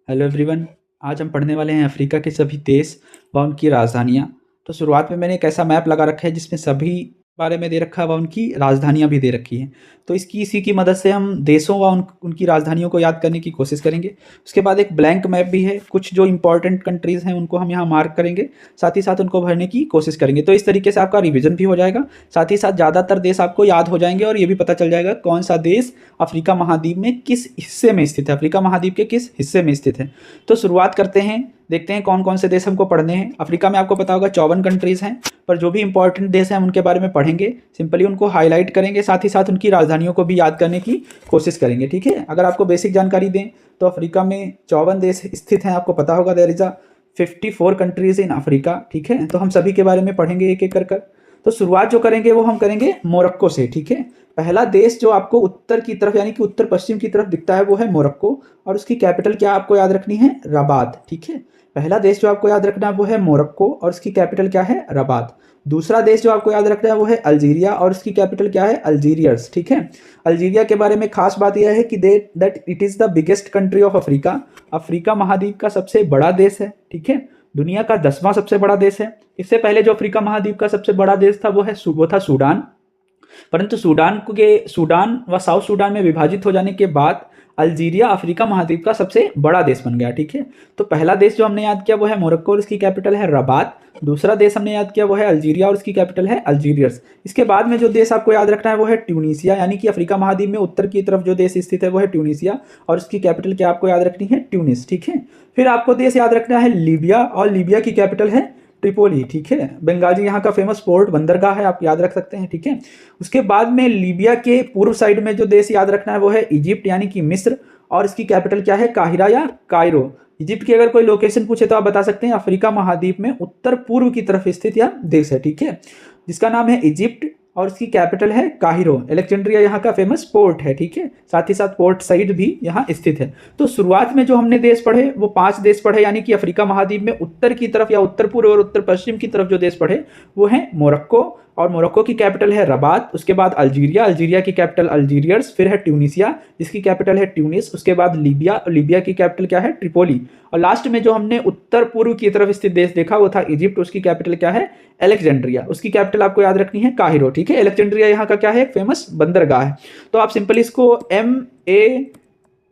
Hello everyone. आज हम पढ़ने वाले हैं अफ्रीका के सभी देश व उनकी राजधानियाँ। तो शुरुआत में मैंने एक ऐसा मैप लगा रखा है जिसमें सभी बारे में दे रखा है व उनकी राजधानियाँ भी दे रखी हैं। तो इसी की मदद से हम देशों व उनकी राजधानियों को याद करने की कोशिश करेंगे। उसके बाद एक ब्लैंक मैप भी है, कुछ जो इंपॉर्टेंट कंट्रीज़ हैं उनको हम यहाँ मार्क करेंगे, साथ ही साथ उनको भरने की कोशिश करेंगे। तो इस तरीके से आपका रिविज़न भी हो जाएगा, साथ ही साथ ज़्यादातर देश आपको याद हो जाएंगे और ये भी पता चल जाएगा कौन सा देश अफ्रीका महाद्वीप में किस हिस्से में स्थित है, अफ्रीका महाद्वीप के किस हिस्से में स्थित है। तो शुरुआत करते हैं, देखते हैं कौन कौन से देश हमको पढ़ने हैं। अफ्रीका में आपको पता होगा 54 कंट्रीज़ हैं, पर जो भी इंपॉर्टेंट देश हैं हम उनके बारे में पढ़ेंगे, सिंपली उनको हाईलाइट करेंगे, साथ ही साथ उनकी राजधानियों को भी याद करने की कोशिश करेंगे। ठीक है, अगर आपको बेसिक जानकारी दें तो अफ्रीका में 54 देश स्थित हैं, आपको पता होगा there is a 54 countries in Africa. ठीक है, तो हम सभी के बारे में पढ़ेंगे एक एक कर। तो शुरुआत जो करेंगे वो हम करेंगे मोरक्को से। ठीक है, पहला देश जो आपको उत्तर की तरफ यानी कि उत्तर पश्चिम की तरफ दिखता है वो है मोरक्को, और उसकी कैपिटल क्या आपको याद रखनी है? रबात। ठीक है, पहला देश जो आपको याद रखना है वो है मोरक्को और उसकी कैपिटल क्या है? रबात। दूसरा देश जो आपको याद रखना है वो है अल्जीरिया और उसकी कैपिटल क्या है? अल्जीरियर्स। ठीक है, अल्जीरिया के बारे में खास बात यह है कि that it is the biggest country of Africa. Africa महाद्वीप का सबसे बड़ा देश है। ठीक है, दुनिया का 10वां सबसे बड़ा देश है। इससे पहले जो अफ्रीका महाद्वीप का सबसे बड़ा देश था वो था सूडान, परंतु सूडान व साउथ सूडान में विभाजित हो जाने के बाद अल्जीरिया अफ्रीका महाद्वीप का सबसे बड़ा देश बन गया। ठीक है, तो पहला देश जो हमने याद किया वो है मोरक्को और उसकी कैपिटल है रबात। दूसरा देश हमने याद किया वो है अल्जीरिया और उसकी कैपिटल है अल्जीरियस। इसके बाद में जो देश आपको याद रखना है वो है ट्यूनीसिया, यानी कि अफ्रीका महाद्वीप में उत्तर की तरफ जो देश स्थित है वो है ट्यूनीसिया और उसकी कैपिटल क्या आपको याद रखनी है? ट्यूनिस। ठीक है, फिर आपको देश याद रखना है लीबिया और लीबिया की कैपिटल है ट्रिपोली। ठीक है, बेंगाजी यहाँ का फेमस पोर्ट बंदरगाह है, आप याद रख सकते हैं। ठीक है, उसके बाद में लीबिया के पूर्व साइड में जो देश याद रखना है वो है इजिप्ट यानी कि मिस्र, और इसकी कैपिटल क्या है? काहिरा या कायरो। इजिप्ट की अगर कोई लोकेशन पूछे तो आप बता सकते हैं अफ्रीका महाद्वीप में उत्तर पूर्व की तरफ स्थित यह देश है। ठीक है, जिसका नाम है इजिप्ट और उसकी कैपिटल है काहिरो। अलेक्जेंड्रिया यहाँ का फेमस पोर्ट है। ठीक है, साथ ही साथ पोर्ट साइड भी यहाँ स्थित है। तो शुरुआत में जो हमने देश पढ़े वो 5 देश पढ़े, यानी कि अफ्रीका महाद्वीप में उत्तर की तरफ या उत्तर पूर्व और उत्तर पश्चिम की तरफ जो देश पढ़े वो है मोरक्को, और मोरक्को की कैपिटल है रबात। उसके बाद अल्जीरिया, अल्जीरिया की कैपिटल अल्जीरियर्स। फिर है ट्यूनीसिया जिसकी कैपिटल है ट्यूनिस। उसके बाद लीबिया, लीबिया की कैपिटल क्या है? ट्रिपोली। और लास्ट में जो हमने उत्तर पूर्व की तरफ स्थित देश देखा वो था इजिप्ट, उसकी कैपिटल क्या है? अलेक्जेंड्रिया। उसकी कैपिटल आपको याद रखनी है काहिरो। ठीक है, अलेक्जेंड्रिया यहाँ का क्या है? एक फेमस बंदरगाह है। तो आप सिंपली इसको MA,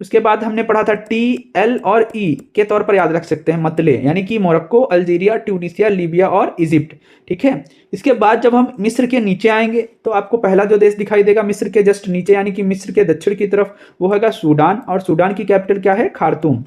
उसके बाद हमने पढ़ा था TL और E के तौर पर याद रख सकते हैं, मतले, यानी कि मोरक्को, अल्जीरिया, ट्यूनीसिया, लीबिया और इजिप्ट। ठीक है, इसके बाद जब हम मिस्र के नीचे आएंगे तो आपको पहला जो देश दिखाई देगा मिस्र के जस्ट नीचे, यानी कि मिस्र के दक्षिण की तरफ, वो हैगा सूडान, और सूडान की कैपिटल क्या है? खार्तूम।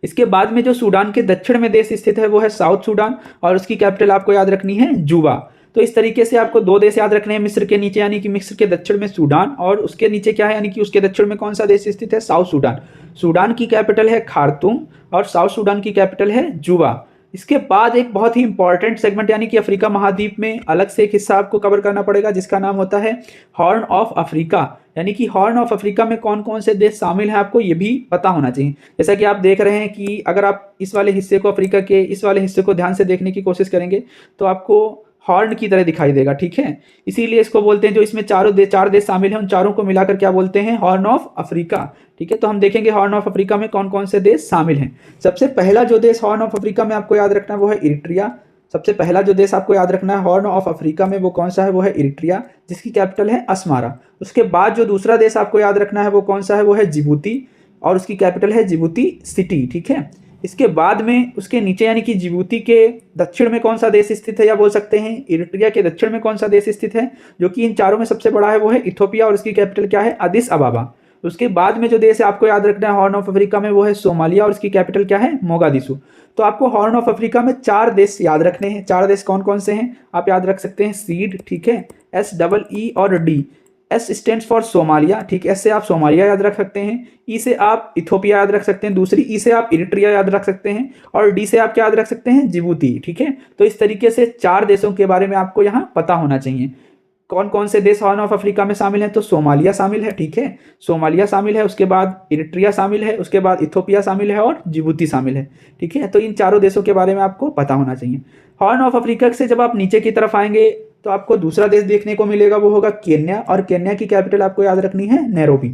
इसके बाद में जो सूडान के दक्षिण में देश स्थित है वो है साउथ सूडान और उसकी कैपिटल आपको याद रखनी है जूबा। तो इस तरीके से आपको 2 देश याद रखने हैं मिस्र के नीचे, यानी कि मिस्र के दक्षिण में सूडान, और उसके नीचे क्या है, यानी कि उसके दक्षिण में कौन सा देश स्थित है? South Sudan. सूडान की कैपिटल है खार्तूम और साउथ सूडान की कैपिटल है जूबा। इसके बाद एक बहुत ही इंपॉर्टेंट सेगमेंट, यानी कि अफ्रीका महाद्वीप में अलग से एक हिस्सा आपको कवर करना पड़ेगा जिसका नाम होता है हॉर्न ऑफ अफ्रीका। यानी कि हॉर्न ऑफ अफ्रीका में कौन कौन से देश शामिल हैं आपको ये भी पता होना चाहिए। जैसा कि आप देख रहे हैं कि अगर आप इस वाले हिस्से को, अफ्रीका के इस वाले हिस्से को ध्यान से देखने की कोशिश करेंगे तो आपको हॉर्न की तरह दिखाई देगा। ठीक है, इसीलिए इसको बोलते हैं, जो इसमें 4 देश शामिल हैं उन चारों को मिलाकर क्या बोलते हैं? Horn of Africa. ठीक है, तो हम देखेंगे हॉर्न ऑफ अफ्रीका में कौन कौन से देश शामिल हैं। सबसे पहला जो देश हॉर्न ऑफ अफ्रीका में आपको याद रखना है वो है इरिट्रिया। सबसे पहला जो देश आपको याद रखना है हॉर्न ऑफ अफ्रीका में वो कौन सा है? वो है इरिट्रिया जिसकी कैपिटल है अस्मारा। उसके बाद जो दूसरा देश आपको याद रखना है वो कौन सा है? वो है जिबूती और उसकी कैपिटल है जिबूती सिटी। ठीक है, इसके बाद में उसके नीचे, यानी कि जिबूती के दक्षिण में कौन सा देश स्थित है, या बोल सकते हैं इरिट्रिया के दक्षिण में कौन सा देश स्थित है जो कि इन चारों में सबसे बड़ा है? वो है इथोपिया और उसकी कैपिटल क्या है? अदिस अबाबा। उसके बाद में जो देश है आपको याद रखना है हॉर्न ऑफ अफ्रीका में वो है सोमालिया और उसकी कैपिटल क्या है? मोगादिशु। तो आपको हॉर्न ऑफ अफ्रीका में 4 देश याद रखने हैं। 4 देश कौन कौन से हैं आप याद रख सकते हैं? सीड, ठीक है, SEE और D। S stands for Somalia. ठीक है, S से आप सोमालिया याद रख सकते हैं, E से आप इथोपिया याद रख सकते हैं, दूसरी E से आप इरिट्रिया याद रख सकते हैं, और D से आप क्या याद रख सकते हैं? जिबूती। ठीक है, तो इस तरीके से 4 देशों के बारे में आपको यहाँ पता होना चाहिए। कौन कौन से देश हॉर्न ऑफ अफ्रीका में शामिल हैं? तो सोमालिया शामिल है। ठीक है, सोमालिया शामिल है, उसके बाद इरिट्रिया शामिल है, उसके बाद इथोपिया शामिल है और जिबूती शामिल है। ठीक है, तो इन चारों देशों के बारे में आपको पता होना चाहिए। हॉर्न ऑफ अफ्रीका से जब आप नीचे की तरफ आएंगे तो आपको दूसरा देश देखने को मिलेगा, वो होगा केन्या, और केन्या की कैपिटल आपको याद रखनी है नैरोबी।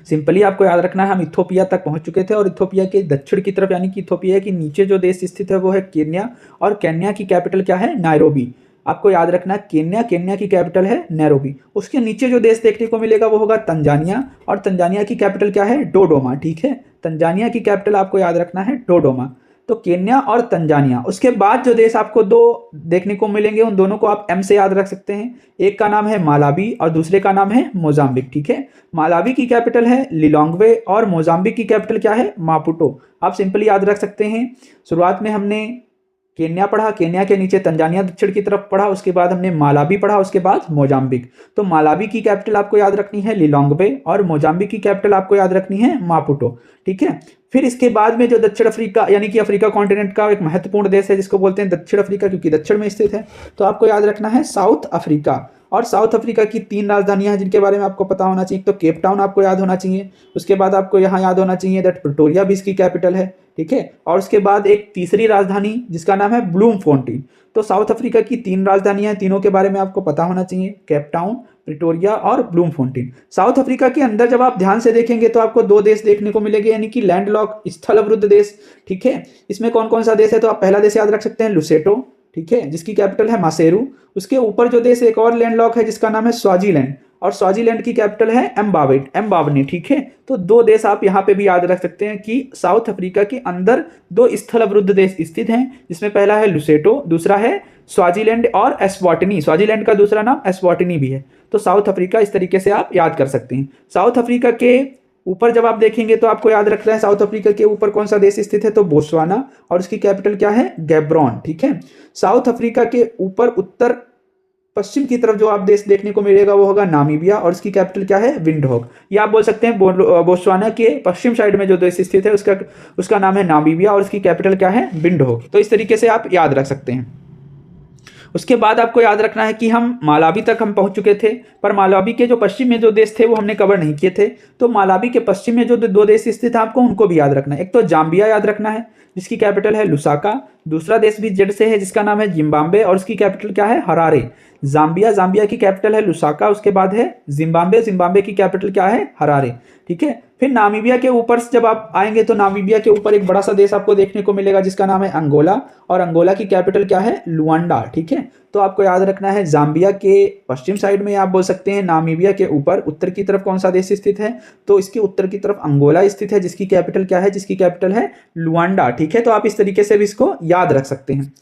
सिंपली आपको याद रखना है, हम इथोपिया तक पहुंच चुके थे और इथोपिया के दक्षिण की तरफ यानी कि इथोपिया के नीचे जो देश स्थित है वो है केन्या, और केन्या की कैपिटल क्या है? नायरोबी। आपको याद रखना है केन्या, केन्या की कैपिटल है नैरोबी। उसके नीचे जो देश देखने को मिलेगा वो होगा तंजानिया, और तंजानिया की कैपिटल क्या है? डोडोमा। ठीक है, तंजानिया की कैपिटल आपको याद रखना है डोडोमा। तो केन्या और तंजानिया। उसके बाद जो देश आपको दो देखने को मिलेंगे उन दोनों को आप एम से याद रख सकते हैं। एक का नाम है मालावी और दूसरे का नाम है मोजाम्बिक। ठीक है, मालावी की कैपिटल है लिलोंग्वे और मोजाम्बिक की कैपिटल क्या है? मापुटो। आप सिंपली याद रख सकते हैं। शुरुआत में हमने केन्या पढ़ा, केन्या के नीचे तंजानिया दक्षिण की तरफ पढ़ा, उसके बाद हमने मालावी पढ़ा, उसके बाद मोजाम्बिक। तो मालावी की कैपिटल आपको याद रखनी है लिलोंग्वे और मोजाम्बिक की कैपिटल आपको याद रखनी है मापुटो। ठीक है, फिर इसके बाद में जो दक्षिण अफ्रीका यानी कि अफ्रीका कॉन्टिनेंट का एक महत्वपूर्ण देश है जिसको बोलते हैं दक्षिण अफ्रीका, क्योंकि दक्षिण में स्थित है, तो आपको याद रखना है साउथ अफ्रीका। और साउथ अफ्रीका की 3 राजधानियां हैं जिनके बारे में आपको पता होना चाहिए। तो केप टाउन आपको याद होना चाहिए, उसके बाद आपको यहाँ याद होना चाहिए दैट प्रिटोरिया भी इसकी कैपिटल है। ठीक है, और उसके बाद एक तीसरी राजधानी जिसका नाम है ब्लूमफोंटेन। तो साउथ अफ्रीका की 3 राजधानियां, तीनों के बारे में आपको पता होना चाहिए, केप टाउन, प्रिटोरिया और ब्लूमफोंटेन। साउथ अफ्रीका के अंदर जब आप ध्यान से देखेंगे तो आपको 2 देश देखने को मिलेंगे यानी कि लैंडलॉक स्थल अवरुद्ध देश। ठीक है, इसमें कौन कौन सा देश है? तो आप पहला देश याद रख सकते हैं लुसेटो, ठीक है, जिसकी कैपिटल है मासेरू। उसके ऊपर जो देश एक और लैंडलॉक है जिसका नाम है स्वाजीलैंड, और स्वाजीलैंड की कैपिटल है एम्बावनी। ठीक है, तो 2 देश आप यहाँ पे भी याद रख सकते हैं कि साउथ अफ्रीका के अंदर 2 स्थल अवरुद्ध देश स्थित हैं, जिसमें पहला है लुसेटो, दूसरा है स्वाजीलैंड और एस्वाटिनी। स्वाजीलैंड का दूसरा नाम एस्वाटिनी भी है। तो साउथ अफ्रीका इस तरीके से आप याद कर सकते हैं। साउथ अफ्रीका के ऊपर जब आप देखेंगे तो आपको याद रखना है साउथ अफ्रीका के ऊपर कौन सा देश स्थित है? तो बोत्सवाना, और उसकी कैपिटल क्या है? गैब्रोन। ठीक है, साउथ अफ्रीका के ऊपर उत्तर पश्चिम की तरफ जो आप देश देखने को मिलेगा वो होगा नामीबिया, और इसकी कैपिटल क्या है? विंडहोक। या आप बोल सकते हैं बोत्सवाना के पश्चिम साइड में जो देश स्थित है उसका नाम है नामीबिया और उसकी कैपिटल क्या है? विंडहोक। तो इस तरीके से आप याद रख सकते हैं। उसके बाद आपको याद रखना है कि हम मालावी तक हम पहुंच चुके थे, पर मालावी के जो पश्चिम में जो देश थे वो हमने कवर नहीं किए थे। तो मालावी के पश्चिम में जो 2 देश स्थित है आपको उनको भी याद रखना है। एक तो जाम्बिया याद रखना है जिसकी कैपिटल है लुसाका, दूसरा देश भी जेड से है जिसका नाम है जिम्बाब्वे और उसकी कैपिटल क्या है? हरारे। जाम्बिया की कैपिटल है लुसाका, उसके बाद है जिम्बाब्वे की कैपिटल क्या है? हरारे। ठीक है, फिर नामीबिया के ऊपर जब आप आएंगे तो नामीबिया के ऊपर एक बड़ा सा देश आपको देखने को मिलेगा जिसका नाम है अंगोला, और अंगोला की कैपिटल क्या है? लुआंडा। ठीक है, तो आपको याद रखना है जाम्बिया के पश्चिम साइड में आप बोल सकते हैं नामीबिया के ऊपर उत्तर की तरफ कौन सा देश स्थित है? तो इसके उत्तर की तरफ अंगोला स्थित है जिसकी कैपिटल क्या है? जिसकी कैपिटल है लुआंडा। ठीक है, तो आप इस तरीके से भी इसको याद रख सकते हैं।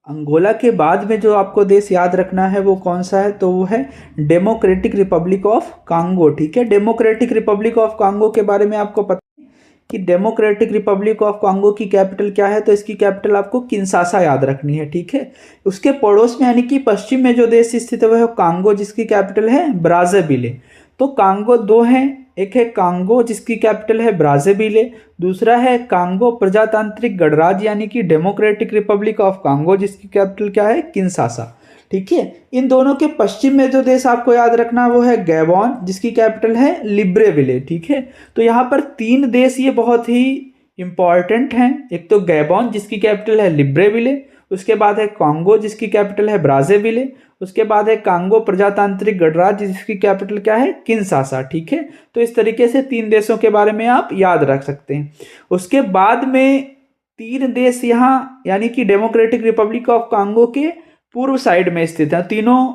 अंगोला के बाद में जो आपको देश याद रखना है वो कौन सा है? तो वो है डेमोक्रेटिक रिपब्लिक ऑफ कांगो। ठीक है, डेमोक्रेटिक रिपब्लिक ऑफ कांगो के बारे में आपको पता है कि डेमोक्रेटिक रिपब्लिक ऑफ कांगो की कैपिटल क्या है? तो इसकी कैपिटल आपको किंशासा याद रखनी है। ठीक है, उसके पड़ोस में यानी कि पश्चिम में जो देश स्थित है वह है कांगो जिसकी कैपिटल है ब्राज़ाविले। तो कांगो 2 हैं, एक है कांगो जिसकी कैपिटल है ब्राज़ाविले, दूसरा है कांगो प्रजातांत्रिक गणराज्य यानी कि डेमोक्रेटिक रिपब्लिक ऑफ कांगो जिसकी कैपिटल क्या है? किंशासा। ठीक है, इन दोनों के पश्चिम में जो देश आपको याद रखना वो है गैबोन जिसकी कैपिटल है लिब्रेविले। ठीक है, तो यहाँ पर 3 देश ये बहुत ही इंपॉर्टेंट हैं। एक तो गैबोन जिसकी कैपिटल है लिब्रेविले, उसके बाद है कांगो जिसकी कैपिटल है ब्राज़ाविले, उसके बाद है कांगो प्रजातांत्रिक गणराज्य जिसकी कैपिटल क्या है? किंशासा। ठीक है, तो इस तरीके से 3 देशों के बारे में आप याद रख सकते हैं। उसके बाद में 3 देश यहाँ यानी कि डेमोक्रेटिक रिपब्लिक ऑफ कांगो के पूर्व साइड में स्थित हैं। तीनों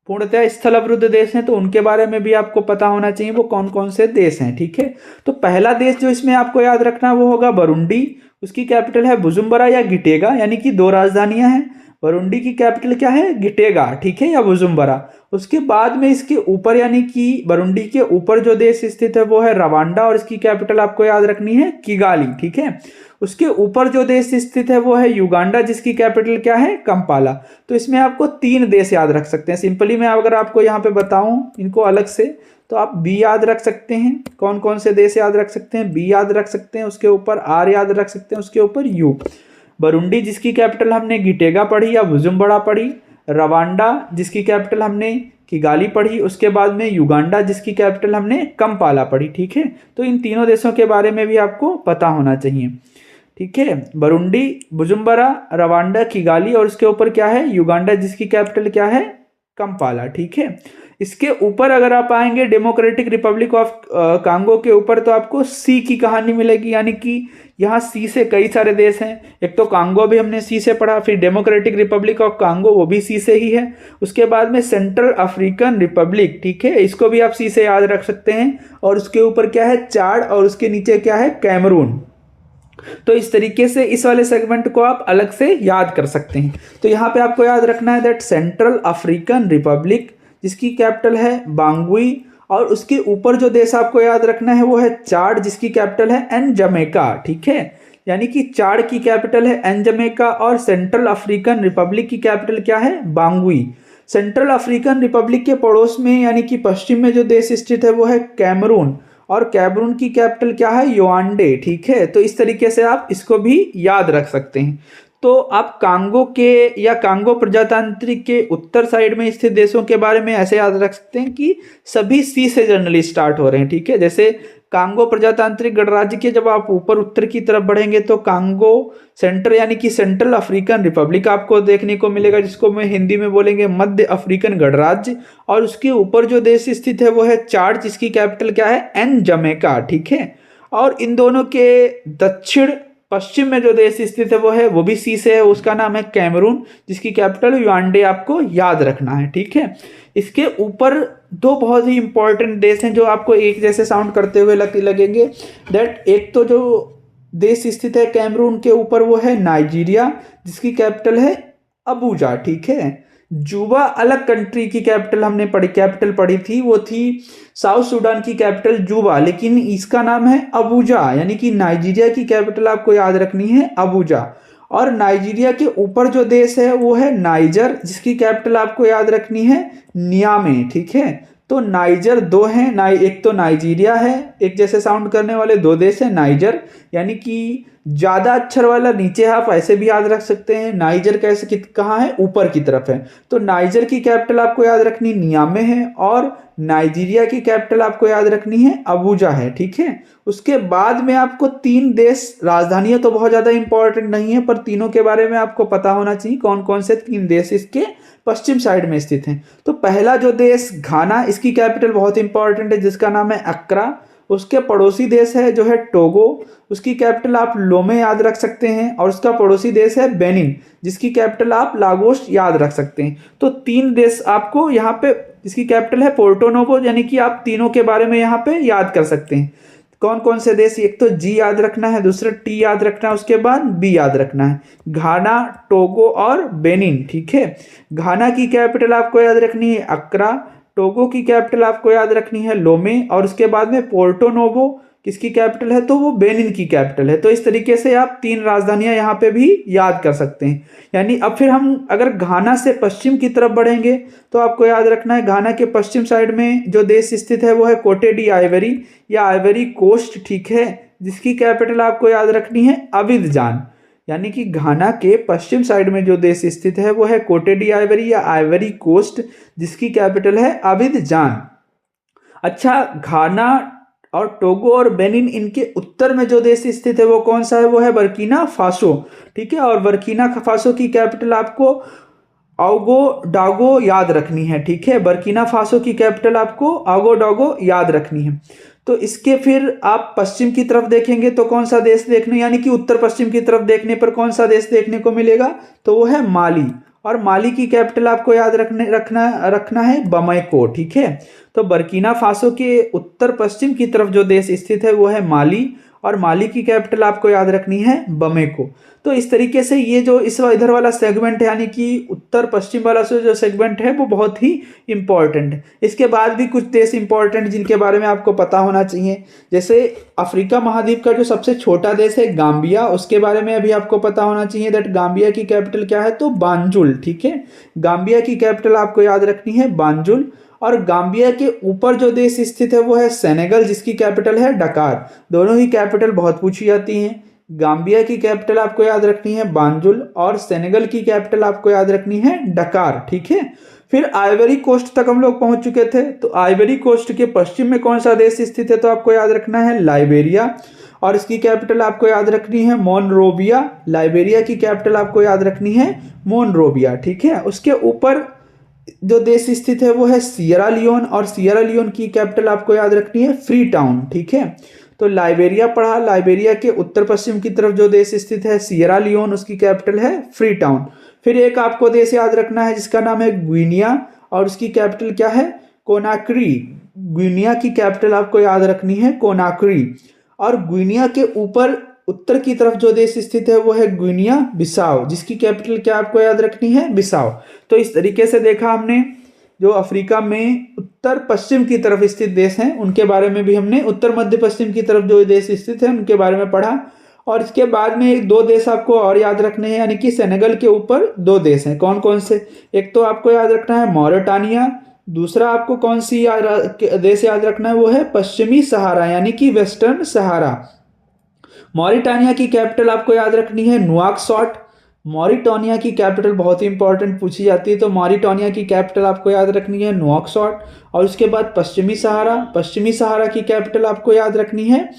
पूर्णतः स्थल अवरुद्ध देश हैं, तो उनके बारे में भी आपको पता होना चाहिए वो कौन कौन से देश हैं। ठीक है, तो पहला देश जो इसमें आपको याद रखना वो होगा बुरुंडी, उसकी कैपिटल है बुजुम्बरा या गिटेगा, यानी कि 2 राजधानियां हैं। बुरुंडी की कैपिटल क्या है? गिटेगा। ठीक है, या बुजुम्बरा। उसके बाद में इसके ऊपर यानी कि बुरुंडी के ऊपर जो देश स्थित है वो है रवांडा और इसकी कैपिटल आपको याद रखनी है किगाली। ठीक है, उसके ऊपर जो देश स्थित है वो है युगांडा जिसकी कैपिटल क्या है? कंपाला। तो इसमें आपको 3 देश याद रख सकते हैं। सिंपली मैं अगर आपको यहाँ पे बताऊं इनको अलग से तो आप बी याद रख सकते हैं। कौन कौन से देश याद रख सकते हैं? बी याद रख सकते हैं, उसके ऊपर आर याद रख सकते हैं, उसके ऊपर यू। बुरुंडी जिसकी कैपिटल हमने गिटेगा पढ़ी या बुजुम्बरा पढ़ी, रवांडा जिसकी कैपिटल हमने किगाली पढ़ी, उसके बाद में युगांडा जिसकी कैपिटल हमने कंपाला पढ़ी। ठीक है, तो इन तीनों देशों के बारे में भी आपको पता होना चाहिए। ठीक है, बुरुंडी, बुजुम्बरा, रवांडा, किगाली और उसके ऊपर क्या है? युगांडा जिसकी कैपिटल क्या है? कंपाला। ठीक है, इसके ऊपर अगर आप आएंगे डेमोक्रेटिक रिपब्लिक ऑफ कांगो के ऊपर, तो आपको सी की कहानी मिलेगी, यानी कि यहाँ सी से कई सारे देश हैं। एक तो कांगो भी हमने सी से पढ़ा, फिर डेमोक्रेटिक रिपब्लिक ऑफ कांगो वो भी सी से ही है। उसके बाद में सेंट्रल अफ्रीकन रिपब्लिक, ठीक है, इसको भी आप सी से याद रख सकते हैं। और उसके ऊपर क्या है, चाड, और उसके नीचे क्या है, कैमरून। तो इस तरीके से इस वाले सेगमेंट को आप अलग से याद कर सकते हैं। तो यहाँ पे आपको याद रखना है दैट सेंट्रल अफ्रीकन रिपब्लिक, जिसकी कैपिटल है बांगुई, और उसके ऊपर जो देश आपको याद रखना है वो है चाड, जिसकी कैपिटल है एनजमेका, ठीक है। यानी कि चाड की कैपिटल है एनजमेका और सेंट्रल अफ्रीकन रिपब्लिक की कैपिटल क्या है, बांगुई। सेंट्रल अफ्रीकन रिपब्लिक के पड़ोस में यानी कि पश्चिम में जो देश स्थित है वो है कैमरून, और कैमरून की कैपिटल क्या है, योआंडे, ठीक है। तो इस तरीके से आप इसको भी याद रख सकते हैं। तो आप कांगो के या कांगो प्रजातांत्रिक के उत्तर साइड में स्थित देशों के बारे में ऐसे याद रख सकते हैं कि सभी सी से जनरली स्टार्ट हो रहे हैं, ठीक है। जैसे कांगो प्रजातांत्रिक गणराज्य के जब आप ऊपर उत्तर की तरफ बढ़ेंगे तो कांगो सेंटर यानी कि सेंट्रल अफ्रीकन रिपब्लिक आपको देखने को मिलेगा, जिसको मैं हिंदी में बोलेंगे मध्य अफ्रीकन गणराज्य। और उसके ऊपर जो देश स्थित है वो है चाड, जिसकी कैपिटल क्या है, एनजमेका, ठीक है। और इन दोनों के दक्षिण पश्चिम में जो देश स्थित है वो भी सी से है, उसका नाम है कैमरून, जिसकी कैपिटल युआंडे आपको याद रखना है, ठीक है। इसके ऊपर दो बहुत ही इंपॉर्टेंट देश हैं जो आपको एक जैसे साउंड करते हुए लगेंगे दैट एक तो जो देश स्थित है कैमरून के ऊपर वो है नाइजीरिया, जिसकी कैपिटल है अबूजा, ठीक है। जुबा अलग कंट्री की कैपिटल पढ़ी थी, वो थी साउथ सूडान की कैपिटल जुबा, लेकिन इसका नाम है अबूजा, यानी कि नाइजीरिया की कैपिटल आपको याद रखनी है अबूजा। और नाइजीरिया के ऊपर जो देश है वो है नाइजर, जिसकी कैपिटल आपको याद रखनी है नियामे, ठीक है। तो नाइजर दो हैं, एक तो नाइजीरिया है, एक जैसे साउंड करने वाले दो देश है नाइजर, यानी कि ज्यादा अक्षर वाला नीचे आप ऐसे भी याद रख सकते हैं। नाइजर कैसे कहाँ है, ऊपर की तरफ है। तो नाइजर की कैपिटल आपको याद रखनी नियामे है, और नाइजीरिया की कैपिटल आपको याद रखनी है अबूजा है, ठीक है। उसके बाद में आपको तीन देश, राजधानियां तो बहुत ज्यादा इंपॉर्टेंट नहीं है पर तीनों के बारे में आपको पता होना चाहिए कौन कौन से तीन देश इसके पश्चिम साइड में स्थित हैं। तो पहला जो देश घाना, इसकी कैपिटल बहुत इंपॉर्टेंट है, जिसका नाम है अक्रा। उसके पड़ोसी देश है जो है टोगो, उसकी कैपिटल आप लोमे याद रख सकते हैं। और उसका पड़ोसी देश है बेनिन, जिसकी कैपिटल आप लागोस याद रख सकते हैं। तो तीन देश आपको यहाँ पे, जिसकी कैपिटल है पोर्टो नोवो, यानी कि आप तीनों के बारे में यहाँ पे याद कर सकते हैं। कौन कौन से देश, एक तो जी याद रखना है, दूसरा टी याद रखना है, उसके बाद बी याद रखना है, घाना, टोगो और बेनिन, ठीक है। घाना की कैपिटल आपको याद रखनी है अक्रा, टोगो की कैपिटल आपको याद रखनी है लोमे, और उसके बाद में पोर्टो नोवो किसकी कैपिटल है, तो वो बेनिन की कैपिटल है। तो इस तरीके से आप तीन राजधानियां यहाँ पे भी याद कर सकते हैं। यानी अब फिर हम अगर घाना से पश्चिम की तरफ बढ़ेंगे तो आपको याद रखना है घाना के पश्चिम साइड में जो देश स्थित है वो है कोटे डी आइवरी या आइवरी कोस्ट, ठीक है, जिसकी कैपिटल आपको याद रखनी है अबिदजान। यानी कि घाना के पश्चिम साइड में जो देश स्थित है वो है कोटे डी आइवरी या आइवरी कोस्ट, जिसकी कैपिटल है अबिदजान। अच्छा, घाना और टोगो और बेनिन, इनके उत्तर में जो देश स्थित है वो कौन सा है, वो है बर्किना फासो, ठीक है। और बर्किना फासो की कैपिटल आपको आगो डागो याद रखनी है, ठीक है। बर्किना फासो की कैपिटल आपको आगो डागो याद रखनी है। तो इसके फिर आप पश्चिम की तरफ देखेंगे तो कौन सा देश देखने, यानी कि उत्तर पश्चिम की तरफ देखने पर कौन सा देश देखने को मिलेगा, तो वो है माली। और माली की कैपिटल आपको याद रखना है बमैको, ठीक है। तो बर्किना फासो के उत्तर पश्चिम की तरफ जो देश स्थित है वो है माली, और माली की कैपिटल आपको याद रखनी है बमेको। तो इस तरीके से ये जो इस इधर वाला सेगमेंट है, यानी कि उत्तर पश्चिम वाला जो सेगमेंट है वो बहुत ही इंपॉर्टेंट है। इसके बाद भी कुछ देश इंपॉर्टेंट जिनके बारे में आपको पता होना चाहिए, जैसे अफ्रीका महाद्वीप का जो सबसे छोटा देश है गाम्बिया, उसके बारे में अभी आपको पता होना चाहिए दैट गाम्बिया की कैपिटल क्या है, तो बांजुल, ठीक है। गाम्बिया की कैपिटल आपको याद रखनी है बांजुल। और गाम्बिया के ऊपर जो देश स्थित है वो है सेनेगल, जिसकी कैपिटल है डकार। दोनों ही कैपिटल बहुत पूछी जाती हैं। गाम्बिया की कैपिटल आपको याद रखनी है बांजुल और सेनेगल की कैपिटल आपको याद रखनी है डकार, ठीक है। फिर आइवरी कोस्ट तक हम लोग पहुंच चुके थे। तो आइवरी कोस्ट के पश्चिम में कौन सा देश स्थित है, तो आपको याद रखना है लाइबेरिया, और इसकी कैपिटल आपको याद रखनी है मोनरोविया। लाइबेरिया की कैपिटल आपको याद रखनी है मोनरोविया, ठीक है। उसके ऊपर जो देश स्थित है वो है सियरा लियोन, और सियरा लियोन की कैपिटल आपको याद रखनी है फ्री टाउन, ठीक है। तो लाइबेरिया पढ़ा, लाइबेरिया के उत्तर पश्चिम की तरफ जो देश स्थित है सियरा लियोन, उसकी कैपिटल है फ्री टाउन। फिर एक आपको देश याद रखना है जिसका नाम है ग्विनिया, और उसकी कैपिटल क्या है, कोनाक्री। ग्विनिया की कैपिटल आपको याद रखनी है कोनाक्री। और ग्विनिया के ऊपर उत्तर की तरफ जो देश स्थित है वो है ग्विनिया बिसाओ, जिसकी कैपिटल क्या आपको याद रखनी है, बिसाओ। तो इस तरीके से देखा हमने जो अफ्रीका में उत्तर पश्चिम की तरफ स्थित देश हैं उनके बारे में भी हमने, उत्तर मध्य पश्चिम की तरफ जो देश स्थित है उनके बारे में पढ़ा। और इसके बाद में दो देश आपको और याद रखने हैं, यानी कि सेनेगल के ऊपर दो देश हैं। कौन कौन से, एक तो आपको याद रखना है मॉरिटानिया, दूसरा आपको कौन सी देश याद रखना है वो है पश्चिमी सहारा, यानी कि वेस्टर्न सहारा। मॉरिटानिया की कैपिटल आपको याद रखनी है नुआकसॉट। मॉरिटानिया की कैपिटल बहुत ही इंपॉर्टेंट पूछी जाती है, तो मॉरिटानिया की कैपिटल आपको याद रखनी है नुआकसॉट। और उसके बाद पश्चिमी सहारा, पश्चिमी सहारा की कैपिटल आपको याद रखनी है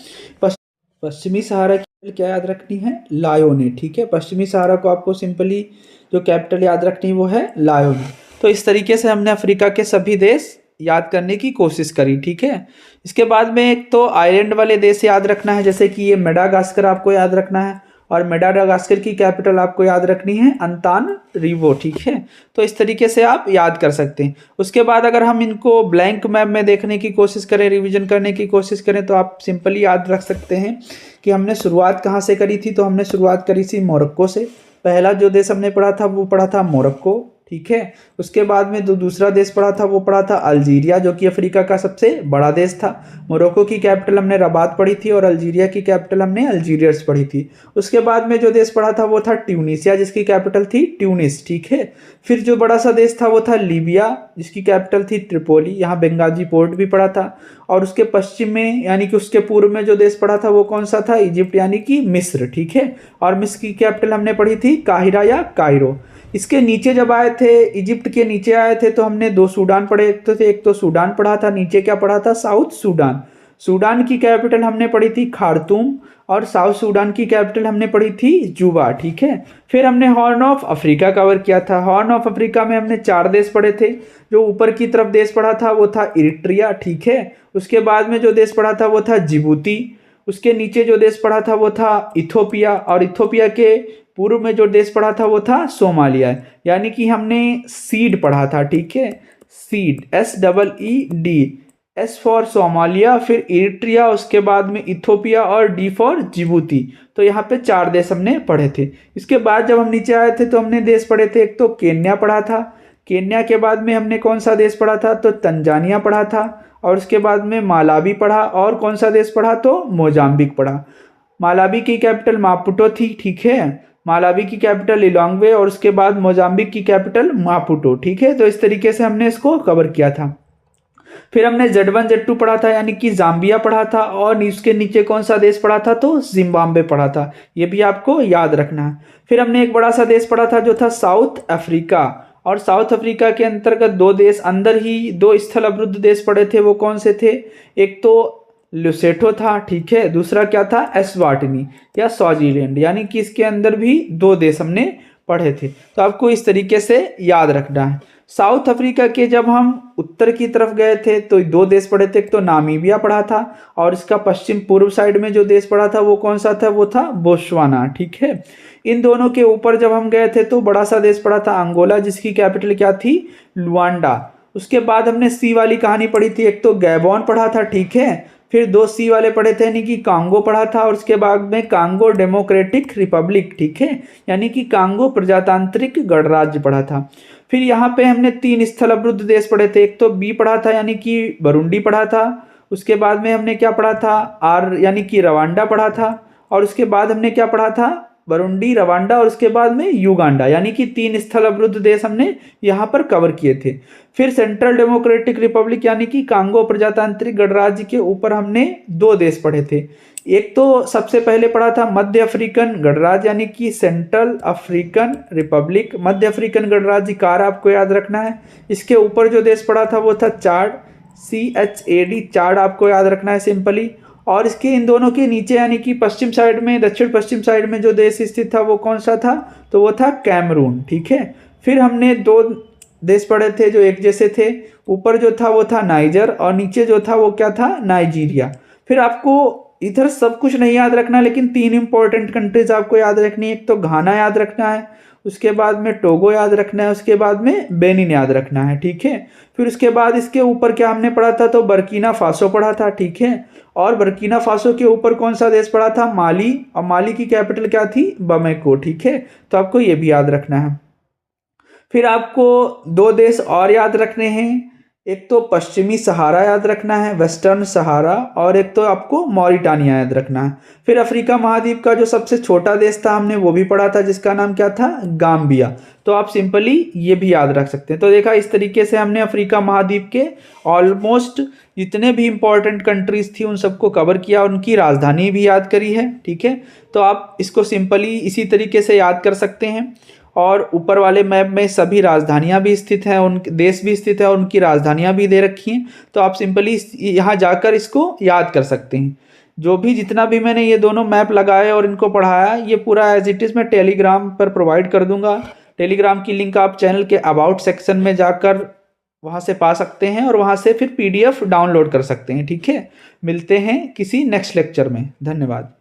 पश्चिमी सहारा की क्या याद रखनी है, लायोने, ठीक है। पश्चिमी सहारा को आपको सिंपली जो कैपिटल याद रखनी है वो है लायोने। तो इस तरीके से हमने अफ्रीका के सभी देश याद करने की कोशिश करी, ठीक है। इसके बाद में एक तो आइलैंड वाले देश याद रखना है, जैसे कि ये मेडागास्कर आपको याद रखना है, और मेडागास्कर की कैपिटल आपको याद रखनी है अंतानारिवो, ठीक है। तो इस तरीके से आप याद कर सकते हैं। उसके बाद अगर हम इनको ब्लैंक मैप में देखने की कोशिश करें, रिवीजन करने की कोशिश करें, तो आप सिंपली याद रख सकते हैं कि हमने शुरुआत कहाँ से करी थी। तो हमने शुरुआत करी थी मोरक्को से। पहला जो देश हमने पढ़ा था वो पढ़ा था मोरक्को, ठीक है। उसके बाद में जो दूसरा देश पढ़ा था वो पढ़ा था अल्जीरिया, जो कि अफ्रीका का सबसे बड़ा देश था। मोरक्को की कैपिटल हमने रबात पढ़ी थी, और अल्जीरिया की कैपिटल हमने अल्जीरियस पढ़ी थी। उसके बाद में जो देश पढ़ा था वो था ट्यूनिसिया, जिसकी कैपिटल थी ट्यूनिस, ठीक है। फिर जो बड़ा सा देश था वो था लीबिया, जिसकी कैपिटल थी ट्रिपोली। यहाँ बेंगाजी पोर्ट भी पड़ा था। और उसके पश्चिम में यानी कि उसके पूर्व में जो देश पड़ा था वो कौन सा था, इजिप्ट यानी कि मिस्र, ठीक है। और मिस्र की कैपिटल हमने पढ़ी थी काहिरा या कायरो। इसके नीचे जब आए थे, इजिप्ट के नीचे आए थे, तो हमने दो सूडान पढ़े, एक तो सूडान पढ़ा था, नीचे क्या पढ़ा था, साउथ सूडान। सूडान की कैपिटल हमने पढ़ी थी खार्तूम, और साउथ सूडान की कैपिटल हमने पढ़ी थी जुबा, ठीक है। फिर हमने हॉर्न ऑफ अफ्रीका कवर किया था। हॉर्न ऑफ अफ्रीका में हमने 4 देश पढ़े थे। जो ऊपर की तरफ देश पढ़ा था वो था इरिट्रिया, ठीक है। उसके बाद में जो देश पढ़ा था वो था जिबूती। उसके नीचे जो देश पढ़ा था वो था इथोपिया, और इथोपिया के पूर्व में जो देश पढ़ा था वो था सोमालिया। यानी कि हमने सीड पढ़ा था, ठीक है, seed, SEED, S for Somalia, फिर इरिट्रिया, उसके बाद में इथोपिया, और D फॉर जिबूती। तो यहाँ पे 4 देश हमने पढ़े थे। इसके बाद जब हम नीचे आए थे तो हमने देश पढ़े थे, एक तो केन्या पढ़ा था। केन्या के बाद में हमने कौन सा देश पढ़ा था, तो तंजानिया पढ़ा था। और उसके बाद में मालावी पढ़ा, और कौन सा देश पढ़ा, तो मोजाम्बिक पढ़ा। मालावी की कैपिटल मापुटो थी, ठीक है। मालावी की कैपिटल लिलोंग्वे, और उसके बाद मोजाम्बिक की कैपिटल मापुटो, ठीक है। तो इस तरीके से हमने इसको कवर किया था। फिर हमने Z1 Z2 पढ़ा था, यानी कि जाम्बिया पढ़ा था, और इसके नीचे कौन सा देश पढ़ा था, तो जिम्बाब्वे पढ़ा था। ये भी आपको याद रखना है। फिर हमने एक बड़ा सा देश पढ़ा था जो था साउथ अफ्रीका, और साउथ अफ्रीका के अंतर्गत 2 देश अंदर ही 2 स्थल अवरुद्ध देश पड़े थे। वो कौन से थे, एक तो लुसेटो था, ठीक है। दूसरा क्या था, एस्वाटिनी या स्वाजीलैंड, यानी कि इसके अंदर भी 2 देश हमने पढ़े थे। तो आपको इस तरीके से याद रखना है। साउथ अफ्रीका के जब हम उत्तर की तरफ गए थे तो 2 देश पढ़े थे, एक तो नामीबिया पढ़ा था, और इसका पश्चिम पूर्व साइड में जो देश पढ़ा था वो कौन सा था, वो था बोत्सवाना, ठीक है। इन दोनों के ऊपर जब हम गए थे तो बड़ा सा देश पड़ा था अंगोला, जिसकी कैपिटल क्या थी, लुआंडा। उसके बाद हमने सी वाली कहानी पढ़ी थी, एक तो गैबॉन पढ़ा था, ठीक है। फिर 2 सी वाले पढ़े थे, यानी कि कांगो पढ़ा था, और उसके बाद में कांगो डेमोक्रेटिक रिपब्लिक, ठीक है, यानी कि कांगो प्रजातांत्रिक गणराज्य पढ़ा था। फिर यहाँ पे हमने 3 स्थल अवरुद्ध देश पढ़े थे, एक तो बी पढ़ा था, यानी कि बरुंडी पढ़ा था। उसके बाद में हमने क्या पढ़ा था, आर यानी कि रवांडा पढ़ा था। और उसके बाद हमने क्या पढ़ा था, बरुंडी, रवांडा, और उसके बाद में युगांडा, यानी कि 3 स्थल अवरुद्ध देश हमने यहाँ पर कवर किए थे। फिर सेंट्रल डेमोक्रेटिक रिपब्लिक यानी कि कांगो प्रजातांत्रिक गणराज्य के ऊपर हमने 2 देश पढ़े थे। एक तो सबसे पहले पढ़ा था मध्य अफ्रीकन गणराज्य, यानी कि सेंट्रल अफ्रीकन रिपब्लिक। मध्य अफ्रीकन गणराज्य कार आपको याद रखना है। इसके ऊपर जो देश पढ़ा था वो था चाड, CHAD, चाड आपको याद रखना है सिंपली। और इसके इन दोनों के नीचे यानी कि पश्चिम साइड में, दक्षिण पश्चिम साइड में जो देश स्थित था वो कौन सा था, तो वो था कैमरून, ठीक है। फिर हमने 2 देश पड़े थे जो एक जैसे थे। ऊपर जो था वो था नाइजर और नीचे जो था वो क्या था, नाइजीरिया। फिर आपको इधर सब कुछ नहीं याद रखना, लेकिन 3 इंपॉर्टेंट कंट्रीज आपको याद रखनी है। एक तो घाना याद रखना है, उसके बाद में टोगो याद रखना है, उसके बाद में बेनिन याद रखना है, ठीक है। फिर उसके बाद इसके ऊपर क्या हमने पढ़ा था, तो बर्किना फासो पढ़ा था, ठीक है। और बर्किना फासो के ऊपर कौन सा देश पढ़ा था, माली, और माली की कैपिटल क्या थी, बमेको, ठीक है। तो आपको ये भी याद रखना है। फिर आपको 2 देश और याद रखने हैं, एक तो पश्चिमी सहारा याद रखना है, वेस्टर्न सहारा, और एक तो आपको मॉरिटानिया याद रखना है। फिर अफ्रीका महाद्वीप का जो सबसे छोटा देश था हमने वो भी पढ़ा था, जिसका नाम क्या था, गाम्बिया। तो आप सिंपली ये भी याद रख सकते हैं। तो देखा, इस तरीके से हमने अफ्रीका महाद्वीप के ऑलमोस्ट जितने भी इंपॉर्टेंट कंट्रीज थी उन सबको कवर किया, उनकी राजधानी भी याद करी है, ठीक है। तो आप इसको सिंपली इसी तरीके से याद कर सकते हैं। और ऊपर वाले मैप में सभी राजधानियां भी स्थित हैं, उन देश भी स्थित है और उनकी राजधानियां भी दे रखी हैं। तो आप सिंपली यहाँ जाकर इसको याद कर सकते हैं। जो भी जितना भी मैंने ये दोनों मैप लगाए और इनको पढ़ाया, ये पूरा एज इट इज़ मैं टेलीग्राम पर प्रोवाइड कर दूंगा। टेलीग्राम की लिंक आप चैनल के अबाउट सेक्शन में जाकर वहाँ से पा सकते हैं और वहाँ से फिर PDF डाउनलोड कर सकते हैं, ठीक है। मिलते हैं किसी नेक्स्ट लेक्चर में। धन्यवाद।